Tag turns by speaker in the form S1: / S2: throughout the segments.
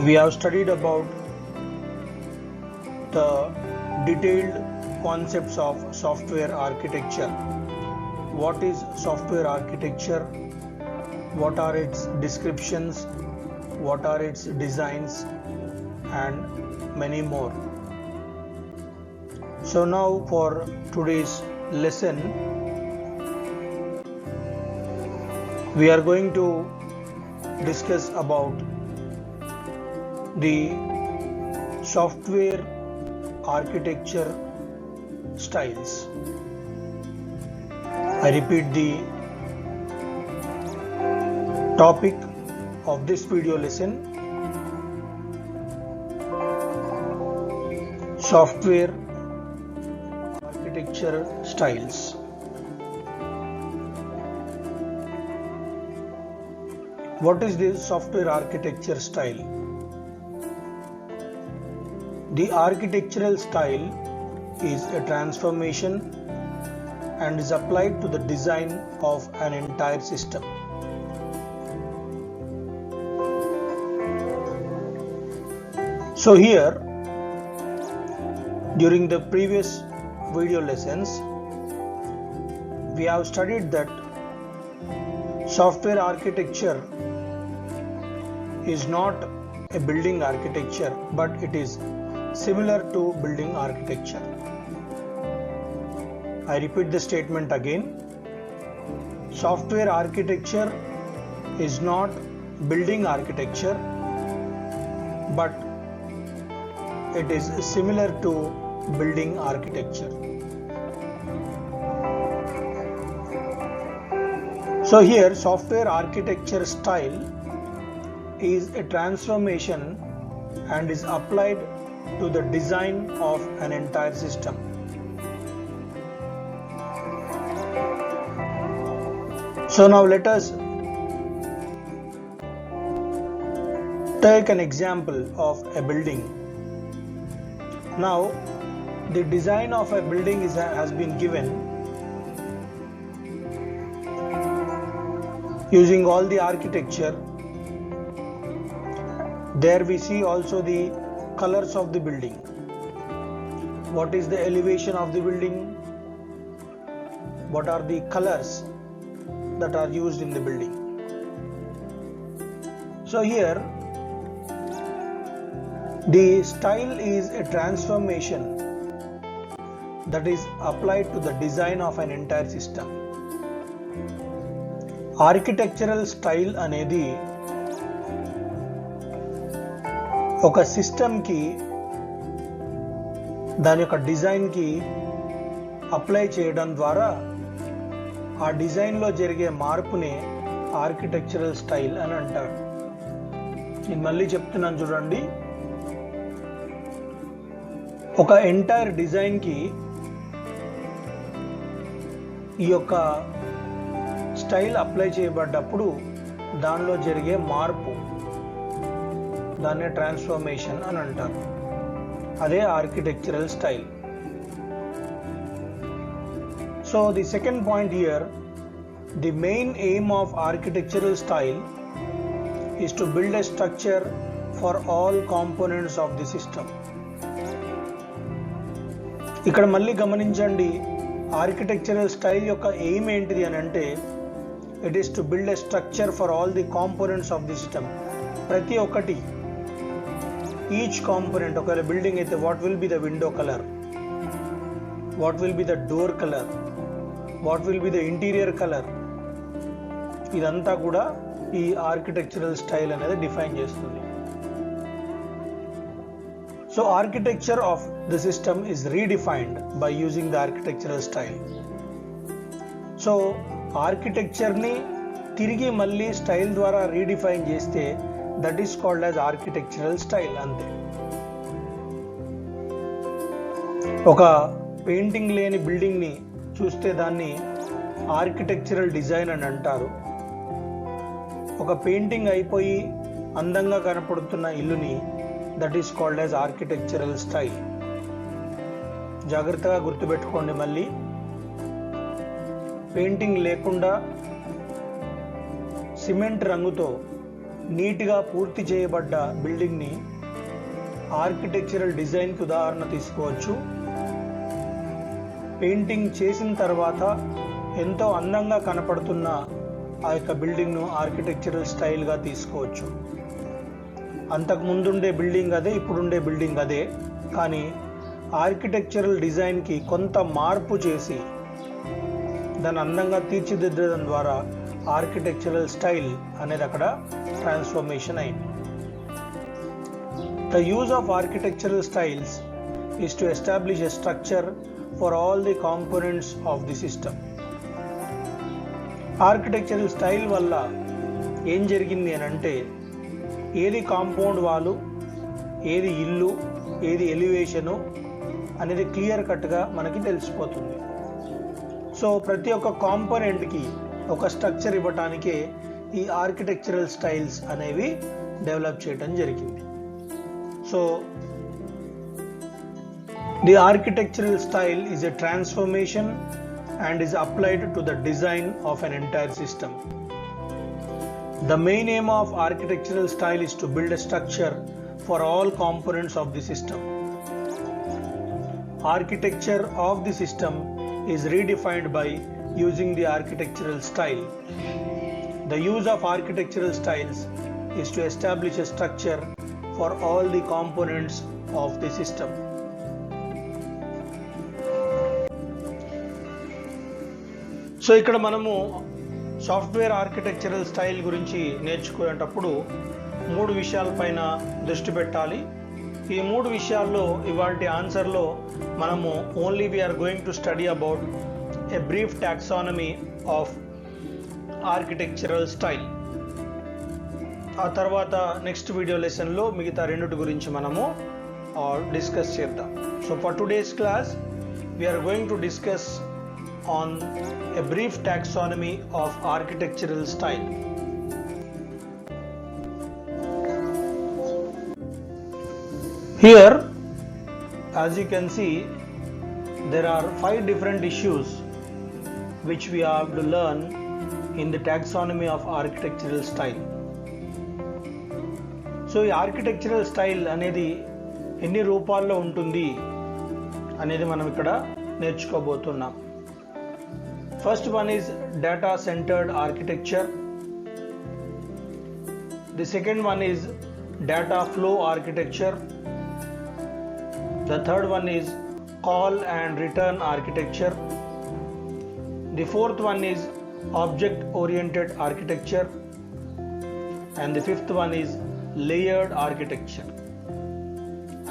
S1: We have studied about the detailed concepts of software architecture. What is software architecture? What are its descriptions? What are its designs? And many more. So now for today's lesson, we are going to discuss about the software architecture styles. I repeat, the topic of this video lesson: software architecture styles. What is the software architecture style? The architectural style is a transformation and is applied to the design of an entire system. So here, during the previous video lessons, we have studied that software architecture is not a building architecture, but it is similar to building architecture. I repeat the statement again. Software architecture is not building architecture, but it is similar to building architecture. So here, software architecture style is a transformation and is applied to the design of an entire system. So now let us take an example of a building. Now the design of a building has been given using all the architecture. There we see also the colors of the building. What is the elevation of the building? What are the colors that are used in the building? So here, the style is a transformation that is applied to the design of an entire system. Architectural style అనేది ఒక సిస్టమ్కి దాని యొక్క డిజైన్కి apply చేయడం ద్వారా ఆ డిజైన్లో జరిగే మార్పునే ఆర్కిటెక్చరల్ స్టైల్ అని అంటారు. నేను మళ్ళీ చెప్తున్నాను చూడండి. ఒక ఎంటైర్ డిజైన్కి ఈ యొక్క స్టైల్ అప్లై చేయబడ్డప్పుడు దానిలో జరిగే మార్పు, దాన్నే ట్రాన్స్ఫర్మేషన్ అని అంటారు. అదే architectural style. So the second point here, the main aim of architectural style is to build a structure for all components of the system. ఇక్కడ మళ్ళీ గమనించండి, ఆర్కిటెక్చరల్ స్టైల్ యొక్క ఎయిమ్ ఏంటిది అని అంటే, it is to build a structure for all the components of the system. ప్రతి ఒక్కటి, each component, ఒకవేళ బిల్డింగ్ అయితే what will be the window colour, what will be the door colour, what will be the interior colour, ఇదంతా కూడా ఈ architectural style అనేది define చేస్తుంది. So architecture of the system is redefined by using the architectural style. So architecture ni తిరిగి మళ్ళీ style ద్వారా redefine చేస్తే that is called as architectural style. అంతే. ఒక పెయింటింగ్ లేని బిల్డింగ్ని చూస్తే దాన్ని ఆర్కిటెక్చరల్ డిజైన్ అని అంటారు. ఒక పెయింటింగ్ అయిపోయి అందంగా కనపడుతున్న ఇల్లుని that is called as architectural style. జాగ్రత్తగా గుర్తుపెట్టుకోండి. మళ్ళీ పెయింటింగ్ లేకుండా సిమెంట్ రంగుతో నీట్గా పూర్తి చేయబడ్డ బిల్డింగ్ని ఆర్కిటెక్చరల్ డిజైన్కి ఉదాహరణ తీసుకోవచ్చు. పెయింటింగ్ చేసిన తర్వాత ఎంతో అందంగా కనపడుతున్న ఆ యొక్క బిల్డింగ్ను ఆర్కిటెక్చరల్ స్టైల్గా తీసుకోవచ్చు. అంతకు ముందుండే బిల్డింగ్ అదే, ఇప్పుడుండే బిల్డింగ్ అదే, కానీ ఆర్కిటెక్చరల్ డిజైన్కి కొంత మార్పు చేసి దాన్ని అందంగా తీర్చిదిద్దడం ద్వారా ఆర్కిటెక్చరల్ స్టైల్ అనేది అక్కడ ట్రాన్స్ఫర్మేషన్ అయింది. The use of architectural styles is to establish a structure for all the components of the system. Architectural style వల్ల ఏం జరిగింది అని అంటే ఏది కాంపౌండ్ వాలు, ఏది ఇల్లు, ఏది ఎలివేషను అనేది క్లియర్ కట్గా మనకి తెలిసిపోతుంది. సో ప్రతి ఒక్క కాంపోనెంట్కి ఒక స్ట్రక్చర్ ఇవ్వటానికే ఈ ఆర్కిటెక్చరల్ స్టైల్స్ అనేవి డెవలప్ చేయడం జరిగింది. So the architectural style is a transformation and is applied to the design of an entire system. The main aim of architectural style is to build a structure for all components of the system. Architecture of the system is redefined by using the architectural style. The use of architectural styles is to establish a structure for all the components of the system. So ఇక్కడ మనము software architectural style గురించి నేర్చుకునేటప్పుడు 3 విషయాలపైన దృష్టి పెట్టాలి. ఈ 3 విషయాల్లో ఇవాల్టి ఆన్సర్లో మనము only we're going to study about a brief taxonomy of architectural style. ఆ తర్వాత నెక్స్ట్ వీడియో లెసన్లో మిగతా 2 గురించి మనము డిస్కస్ చేద్దాం. So for today's class we're going to discuss on a brief taxonomy of architectural style. Here, as you can see, there are 5 different issues which we have to learn in the taxonomy of architectural style. So, ఈ architectural style అనేది ఎన్ని రూపాల్లో ఉంటుంది అనేది మనం ఇక్కడ నేర్చుకోబోతున్నాం. First one is data centered architecture. The second one is data flow architecture. The third one is call and return architecture. The fourth one is object oriented architecture. And the fifth one is layered architecture.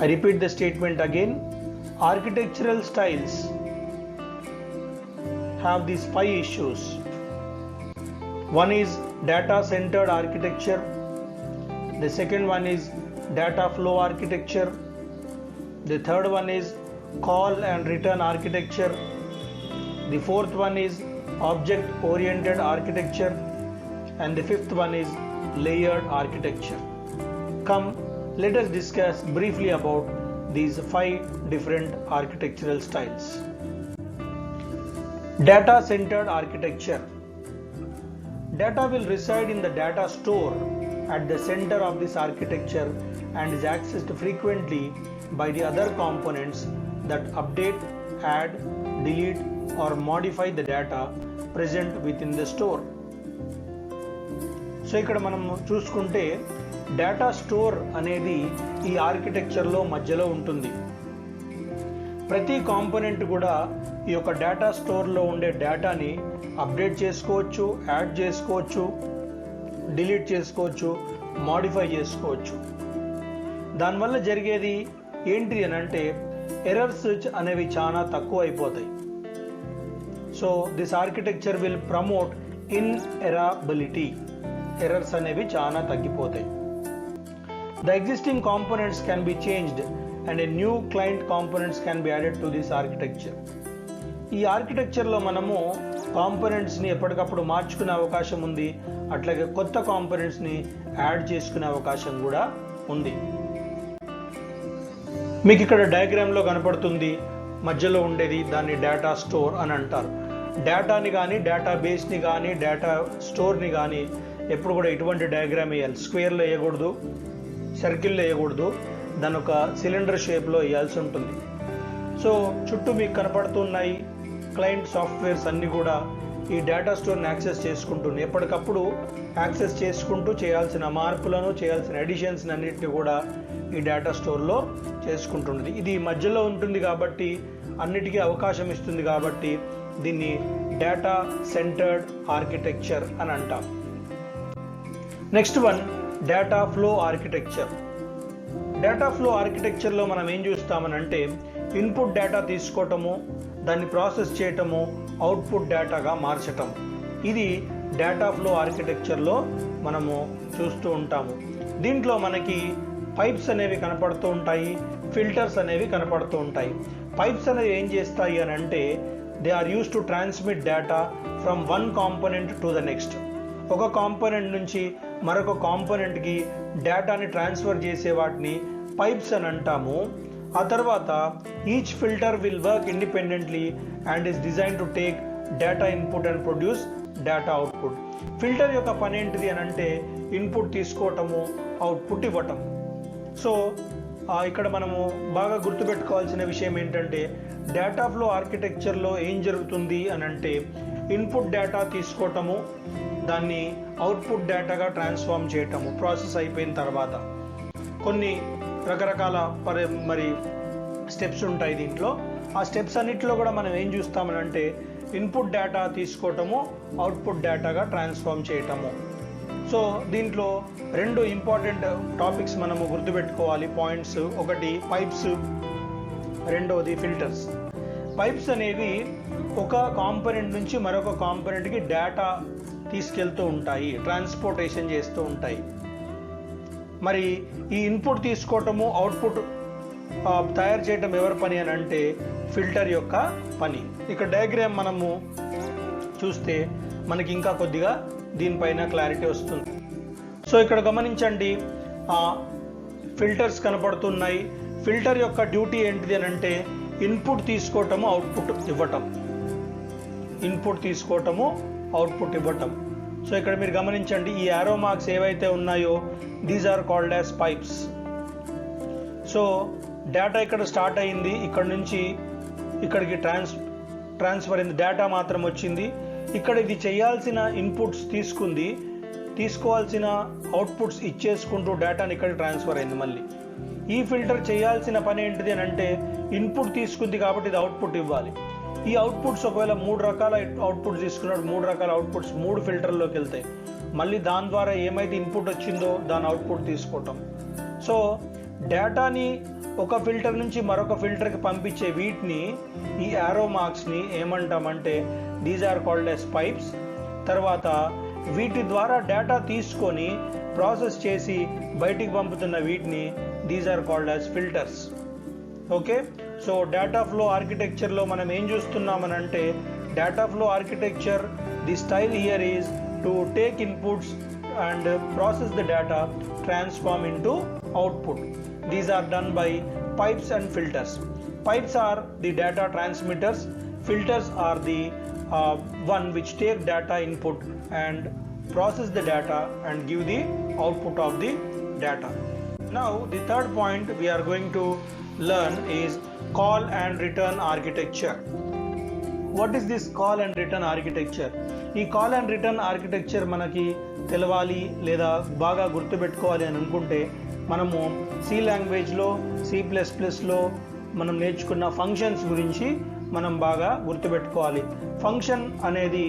S1: I repeat the statement again. Architectural styles have these 5 issues. One is data centered architecture. The second one is data flow architecture. The third one is call and return architecture. The fourth one is object oriented architecture. And the fifth one is layered architecture. Come, let us discuss briefly about these 5 different architectural styles. Data centered architecture. Data will reside in the data store at the center of this architecture and is accessed frequently by the other components that update, add, delete or modify the data present within the store. So ఇక్కడ మనం చూసుకుంటే data store అనేది ఈ ఆర్కిటెక్చర్లో మధ్యలో ఉంటుంది. ప్రతి component కూడా ఈ యొక్క డేటా స్టోర్లో ఉండే డేటాని అప్డేట్ చేసుకోవచ్చు, యాడ్ చేసుకోవచ్చు, డిలీట్ చేసుకోవచ్చు, మాడిఫై చేసుకోవచ్చు. దానివల్ల జరిగేది ఏంటి అని అంటే ఎర్రర్స్ అనేవి చాలా తక్కువ అయిపోతాయి. So this architecture will promote interoperability. Errors అనేవి చాలా తగ్గిపోతాయి. The existing components can be changed and a new client components can be added to this architecture. ఈ ఆర్కిటెక్చర్లో మనము కాంపోనెంట్స్ని ఎప్పటికప్పుడు మార్చుకునే అవకాశం ఉంది, అట్లాగే కొత్త కాంపోనెంట్స్ని యాడ్ చేసుకునే అవకాశం కూడా ఉంది. మీకు ఇక్కడ డయాగ్రామ్లో కనపడుతుంది మధ్యలో ఉండేది, దాన్ని డేటా స్టోర్ అని అంటారు. డేటాని కానీ డేటా బేస్ని కానీ డేటా స్టోర్ని కానీ ఎప్పుడు కూడా ఇటువంటి డయాగ్రామ్ వేయాలి. స్క్వేర్లో వేయకూడదు, సర్కిల్లో వేయకూడదు, దాని ఒక సిలిండర్ షేప్లో వేయాల్సి ఉంటుంది. సో చుట్టూ మీకు కనపడుతున్నాయి క్లయింట్ సాఫ్ట్వేర్స్ అన్నీ కూడా ఈ డేటా స్టోర్ని యాక్సెస్ చేసుకుంటుంది. ఎప్పటికప్పుడు యాక్సెస్ చేసుకుంటూ చేయాల్సిన మార్పులను, చేయాల్సిన ఎడిషన్స్ అన్నింటినీ కూడా ఈ డేటా స్టోర్లో చేసుకుంటుంది. ఇది మధ్యలో ఉంటుంది కాబట్టి అన్నిటికీ అవకాశం ఇస్తుంది కాబట్టి దీన్ని డేటా సెంటర్డ్ ఆర్కిటెక్చర్ అని అంటాం. Next one data flow architecture. Data flow ఆర్కిటెక్చర్లో మనం ఏం చూస్తామనంటే ఇన్పుట్ డేటా తీసుకోవటము, దాన్ని ప్రాసెస్ చేయటము, అవుట్పుట్ డేటాగా మార్చటం. ఇది డేటా ఫ్లో ఆర్కిటెక్చర్లో మనము చూస్తూ ఉంటాము. దీంట్లో మనకి పైప్స్ అనేవి కనపడుతూ ఉంటాయి, ఫిల్టర్స్ అనేవి కనపడుతూ ఉంటాయి. పైప్స్ అనేవి ఏం చేస్తాయి అని అంటే they are use to transmit data from one component to the next. ఒక కాంపోనెంట్ నుంచి మరొక కాంపోనెంట్కి డేటాని ట్రాన్స్ఫర్ చేసే వాటిని పైప్స్ అని అంటాము. ఆ తర్వాత each filter will work independently and is design to take data input and produce data output. Filter యొక్క పని ఏంటిది అని అంటే ఇన్పుట్ తీసుకోవటము, అవుట్పుట్ ఇవ్వటం. సో ఇక్కడ మనము బాగా గుర్తుపెట్టుకోవాల్సిన విషయం ఏంటంటే డేటా ఫ్లో ఆర్కిటెక్చర్లో ఏం జరుగుతుంది అని అంటే ఇన్పుట్ డేటా తీసుకోవటము, దాన్ని అవుట్పుట్ డేటాగా ట్రాన్స్ఫార్మ్ చేయటము ప్రాసెస్ అయిపోయిన తర్వాత. కొన్ని రకరకాల మరి స్టెప్స్ ఉంటాయి దీంట్లో. ఆ స్టెప్స్ అన్నిటిలో కూడా మనం ఏం చూస్తామనంటే ఇన్పుట్ డేటా తీసుకోవటము, అవుట్పుట్ డేటాగా ట్రాన్స్ఫార్మ్ చేయటము. సో దీంట్లో రెండు ఇంపార్టెంట్ టాపిక్స్ మనము గుర్తుపెట్టుకోవాలి పాయింట్స్. ఒకటి పైప్స్, రెండవది ఫిల్టర్స్. పైప్స్ అనేవి ఒక కాంపోనెంట్ నుంచి మరొక కాంపోనెంట్కి డేటా తీసుకెళ్తూ ఉంటాయి, ట్రాన్స్పోర్టేషన్ చేస్తూ ఉంటాయి. మరి ఈ ఇన్పుట్ తీసుకోవటము, అవుట్పుట్ తయారు చేయటం ఎవరి పని అని అంటే ఫిల్టర్ యొక్క పని. ఇక్కడ డయాగ్రామ్ మనము చూస్తే మనకి ఇంకా కొద్దిగా దీనిపైన క్లారిటీ వస్తుంది. సో ఇక్కడ గమనించండి, ఫిల్టర్స్ కనపడుతున్నాయి. ఫిల్టర్ యొక్క డ్యూటీ ఏంటిది అని అంటే ఇన్పుట్ తీసుకోవటము, అవుట్పుట్ ఇవ్వటం. ఇన్పుట్ తీసుకోవటము, అవుట్పుట్ ఇవ్వటం. సో ఇక్కడ మీరు గమనించండి, ఈ యారో మార్క్స్ ఏవైతే ఉన్నాయో these are called as pipes. So data ఇక్కడ స్టార్ట్ అయింది, ఇక్కడ నుంచి ఇక్కడికి ట్రాన్స్ఫర్ అయింది, డేటా మాత్రం వచ్చింది. ఇక్కడ ఇది చేయాల్సిన ఇన్పుట్స్ తీసుకుంది, తీసుకోవాల్సిన అవుట్పుట్స్ ఇచ్చేసుకుంటూ డేటాని ఇక్కడ ట్రాన్స్ఫర్ అయింది. మళ్ళీ ఈ ఫిల్టర్ చేయాల్సిన పని ఏంటిది అని అంటే ఇన్పుట్ తీసుకుంది కాబట్టి ఇది అవుట్పుట్ ఇవ్వాలి. ఈ అవుట్పుట్స్ ఒకవేళ 3 రకాల అవుట్పుట్స్ తీసుకున్నాడు, 3 రకాల అవుట్పుట్స్ 3 ఫిల్టర్లోకి వెళ్తాయి. మళ్ళీ దాని ద్వారా ఏమైతే ఇన్పుట్ వచ్చిందో దాని అవుట్పుట్ తీసుకోవటం. సో డేటాని ఒక ఫిల్టర్ నుంచి మరొక ఫిల్టర్కి పంపించే వీటిని, ఈ యారో మార్క్స్ని ఏమంటామంటే these are called as pipes. తర్వాత వీటి ద్వారా డేటా తీసుకొని ప్రాసెస్ చేసి బయటికి పంపుతున్న వీటిని these are called as filters. Okay, so data flow ఆర్కిటెక్చర్లో మనం ఏం చూస్తున్నామనంటే data flow architecture, the style here is to take inputs and process the data, transform into output. These are done by pipes and filters. Pipes are the data transmitters, filters are the one which take data input and process the data and give the output of the data. Now the third point we are going to learn is call and return architecture. What is this call and return architecture? ఈ call and return architecture మనకి తెలవాలి లేదా బాగా గుర్తుపెట్టుకోవాలి అని అనుకుంటే మనము C లాంగ్వేజ్లో, C++లో మనం నేర్చుకున్న ఫంక్షన్స్ గురించి మనం బాగా గుర్తుపెట్టుకోవాలి. ఫంక్షన్ అనేది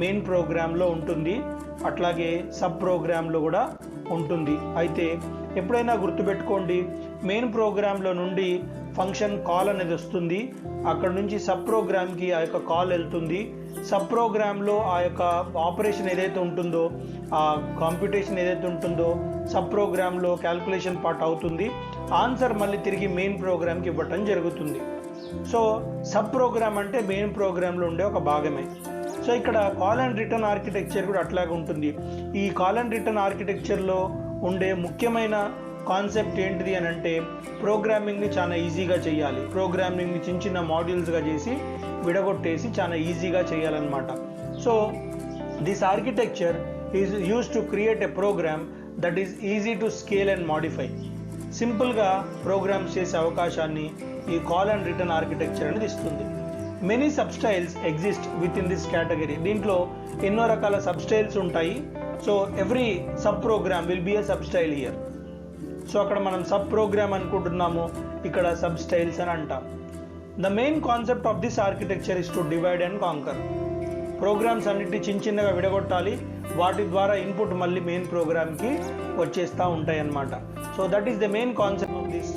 S1: మెయిన్ ప్రోగ్రాంలో ఉంటుంది, అట్లాగే సబ్ ప్రోగ్రాంలో కూడా ఉంటుంది. అయితే ఎప్పుడైనా గుర్తుపెట్టుకోండి, మెయిన్ ప్రోగ్రాంలో నుండి ఫంక్షన్ కాల్ అనేది వస్తుంది, అక్కడ నుంచి సబ్ ప్రోగ్రామ్కి ఆ యొక్క కాల్ వెళ్తుంది. సబ్ ప్రోగ్రాంలో ఆ యొక్క ఆపరేషన్ ఏదైతే ఉంటుందో, ఆ కాంప్యూటేషన్ ఏదైతే ఉంటుందో సబ్ ప్రోగ్రాంలో క్యాల్కులేషన్ పార్ట్ అవుతుంది. ఆన్సర్ మళ్ళీ తిరిగి మెయిన్ ప్రోగ్రామ్కి ఇవ్వటం జరుగుతుంది. సో సబ్ ప్రోగ్రామ్ అంటే మెయిన్ ప్రోగ్రాంలో ఉండే ఒక భాగమే. సో ఇక్కడ కాల్ అండ్ రిటర్న్ ఆర్కిటెక్చర్ కూడా అట్లాగే ఉంటుంది. ఈ కాల్ అండ్ రిటర్న్ ఆర్కిటెక్చర్లో ఉండే ముఖ్యమైన కాన్సెప్ట్ ఏంటిది అని అంటే ప్రోగ్రామింగ్ని చాలా ఈజీగా చేయాలి. ప్రోగ్రామింగ్ని చిన్న చిన్న మాడ్యూల్స్గా చేసి విడగొట్టేసి చాలా ఈజీగా చేయాలన్నమాట. So this architecture is use to create a program that is easy to scale and modify. సింపుల్గా ప్రోగ్రామ్స్ చేసే అవకాశాన్ని ఈ కాల్ అండ్ రిటర్న్ ఆర్కిటెక్చర్ అనేది ఇస్తుంది. Many substyles exist within this category. దీంట్లో ఎన్నో రకాల సబ్స్టైల్స్ ఉంటాయి. So every sub program will be a substyle here. So అక్కడ మనం సబ్ ప్రోగ్రామ్ అనుకుంటున్నాము, ఇక్కడ సబ్స్టైల్స్ అని అంటాం. The main concept of this architecture is to divide and conquer. Programmes అన్నిటి చిన్నగా విడగొట్టాలి, వాటి ద్వారా ఇన్పుట్ మళ్ళీ మెయిన్ ప్రోగ్రామ్కి వచ్చేస్తూ ఉంటాయి అన్నమాట. So that is the main concept of this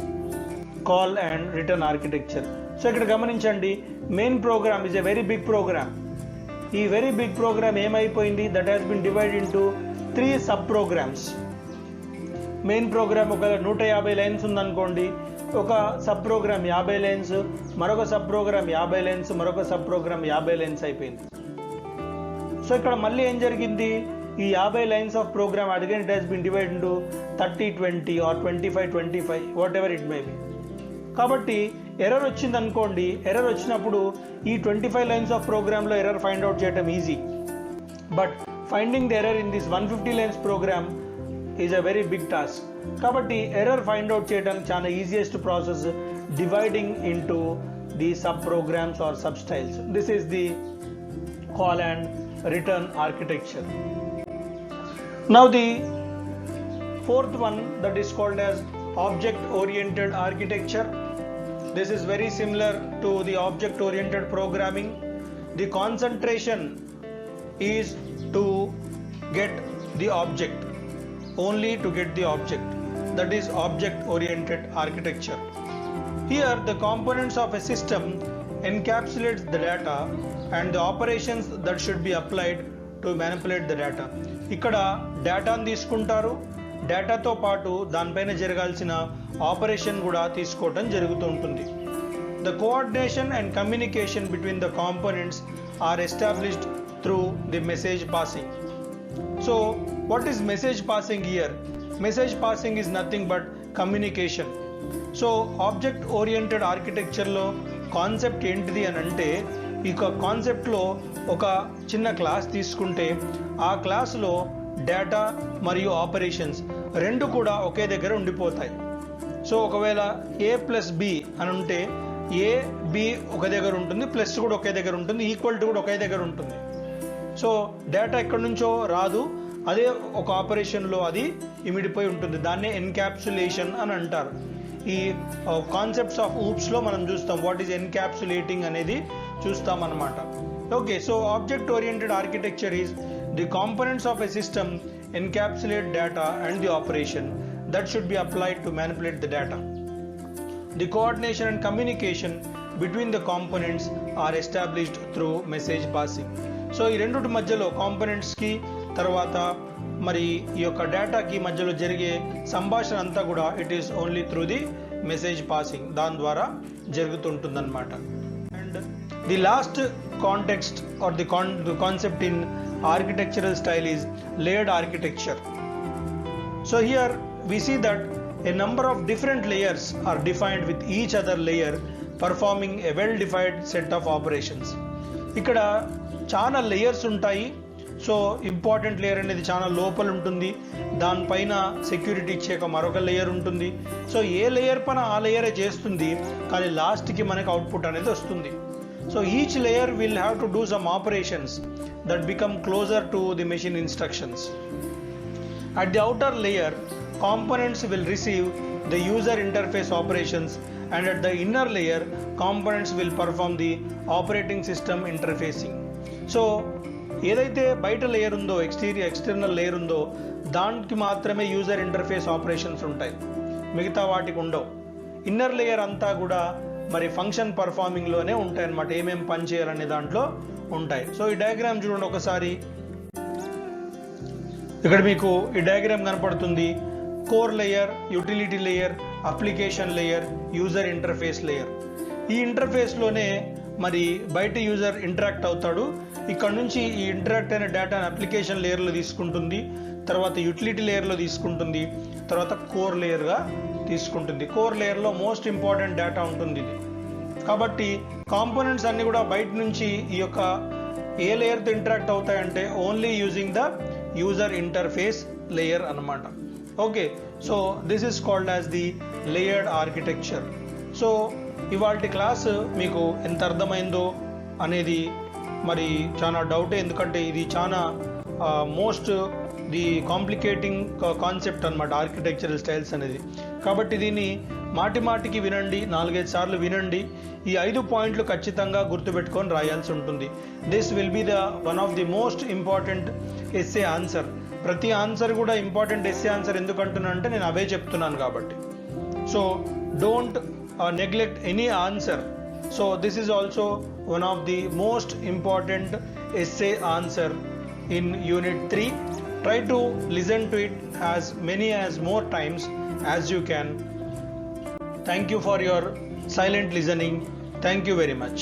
S1: call and return architecture. So ఇక్కడ గమనించండి, main program is a very big program. ఈ వెరీ బిగ్ ప్రోగ్రామ్ ఏమైపోయింది, that has been divide into 3 sub programs. Main program ఒక 150 lines ఉందనుకోండి, ఒక sub program 50 lines, మరొక sub program 50 lines, మరొక sub program 50 lines అయిపోయింది. సో ఇక్కడ మళ్ళీ ఏం జరిగింది, ఈ 50 lines of programme again it has been divide into 30-20 or 25-25 whatever it may be. కాబట్టి ఎర్రర్ వచ్చింది అనుకోండి, ఎర్రర్ వచ్చినప్పుడు ఈ 25 లైన్స్ ఆఫ్ ప్రోగ్రామ్లో ఎర్రర్ ఫైండ్ అవుట్ చేయడం easy. But finding the error in this 150 lines program is a very big task. కాబట్టి error find out చేయడానికి చాలా easiest process dividing into the sub programs or sub styles. This is the call and return architecture. Now the fourth one, that is called as object oriented architecture. This is very similar to the object oriented programming. The concentration is to get the object, only to get the object. That is object oriented architecture. Here the components of a system encapsulates the data and the operations that should be applied to manipulate the data. ఇక్కడ డేటాను తీసుకుంటారు, డేటాతో పాటు దానిపైన జరగాల్సిన operation కూడా తీసుకోవడం జరుగుతూ ఉంటుంది. The coordination and communication between the components are established through the message passing. So what is message passing here? Message passing is nothing but communication. So object oriented ఆర్కిటెక్చర్లో కాన్సెప్ట్ ఏంటిది అని అంటే, ఈ కాన్సెప్ట్లో ఒక చిన్న క్లాస్ తీసుకుంటే ఆ క్లాస్లో డేటా మరియు ఆపరేషన్స్ రెండు కూడా ఒకే దగ్గర ఉండిపోతాయి. సో ఒకవేళ ఏ ప్లస్ బి అని ఉంటే ఏ బి ఒక దగ్గర ఉంటుంది, ప్లస్ కూడా ఒకే దగ్గర ఉంటుంది, ఈక్వల్ టు కూడా ఒకే దగ్గర ఉంటుంది. సో డేటా ఎక్కడి నుంచో రాదు, అదే ఒక ఆపరేషన్లో అది ఇమిడిపోయి ఉంటుంది. దాన్నే ఎన్క్యాప్సులేషన్ అని అంటారు. ఈ కాన్సెప్ట్స్ ఆఫ్ ఊప్స్లో మనం చూస్తాం వాట్ ఈజ్ ఎన్క్యాప్సులేటింగ్ అనేది చూస్తాం అన్నమాట. Okay, so object oriented architecture is the components of a system encapsulate data and the operation that should be applied to manipulate the data. The coordination and communication between the components are established through message passing. So ఈ రెండుటి మధ్యలో కాంపోనెంట్స్కి తర్వాత మరి ఈ యొక్క డేటాకి మధ్యలో జరిగే సంభాషణ అంతా కూడా it is only through the message passing, దాని ద్వారా జరుగుతుంటుందన్నమాట. And the last context or the concept in architectural style is layered architecture. So here we see that a number of different layers are defined with each other layer performing a well defined set of operations. ఇక్కడ చాలా layers ఉంటాయి. So important layer అనేది చాలా లోపల ఉంటుంది, దానిపైన security ఇచ్చే మరొక లేయర్ ఉంటుంది. సో ఏ లేయర్ పైన ఆ లేయరే చేస్తుంది, కానీ లాస్ట్కి మనకి అవుట్పుట్ అనేది వస్తుంది. So each layer will have to do some operations that become closer to the machine instructions. At the outer layer, components will receive the user interface operations, and at the inner layer, components will perform the operating system interfacing. So ఏదైతే బయట layer ఉందో, external layer ఉందో, దానికి మాత్రమే user interface operations ఉంటాయి, మిగతా వాటికి ఉండవు. ఇన్నర్ లేయర్ అంతా కూడా మరి ఫంక్షన్ పర్ఫార్మింగ్లోనే ఉంటాయి అన్నమాట, ఏమేమి పని చేయాలనే దాంట్లో ఉంటాయి. సో ఈ డయాగ్రామ్ చూడండి ఒకసారి. ఇక్కడ మీకు ఈ డయాగ్రామ్ కనపడుతుంది. Core layer, utility layer, application layer, user interface layer. ఈ ఇంటర్ఫేస్లోనే మరి బయట యూజర్ ఇంటరాక్ట్ అవుతాడు. ఇక్కడ నుంచి ఈ ఇంటరాక్ట్ అయిన డేటాను అప్లికేషన్ లేయర్లో తీసుకుంటుంది, తర్వాత యూటిలిటీ లేయర్లో తీసుకుంటుంది, తర్వాత కోర్ లేయర్గా తీసుకుంటుంది. కోర్ లేయర్లో మోస్ట్ ఇంపార్టెంట్ డేటా ఉంటుంది ఇది. కాబట్టి కాంపోనెంట్స్ అన్నీ కూడా బయట నుంచి ఈ యొక్క ఏ లేయర్తో ఇంటరాక్ట్ అవుతాయంటే only using the user interface layer అన్నమాట. Okay, so this is called as the layered architecture. సో ఇవాల్టి క్లాస్ మీకు ఎంత అర్థమైందో అనేది మరి చాలా డౌటే, ఎందుకంటే ఇది చాలా మోస్ట్ ది కాంప్లికేటింగ్ కాన్సెప్ట్ అనమాట ఆర్కిటెక్చరల్ స్టైల్స్ అనేది. కాబట్టి దీన్ని మాటికి వినండి, 4-5 సార్లు వినండి. ఈ 5 పాయింట్లు ఖచ్చితంగా గుర్తుపెట్టుకొని రాయాల్సి ఉంటుంది. This will be the one of the most important essay answer. ప్రతి ఆన్సర్ కూడా ఇంపార్టెంట్ ఎస్సే ఆన్సర్ ఎందుకంటున్నా అంటే నేను అవే చెప్తున్నాను కాబట్టి. So don't neglect any answer. So this is also one of the most important essay answer in unit 3. Try to listen to it as more times as you can. Thank you for your silent listening. Thank you very much.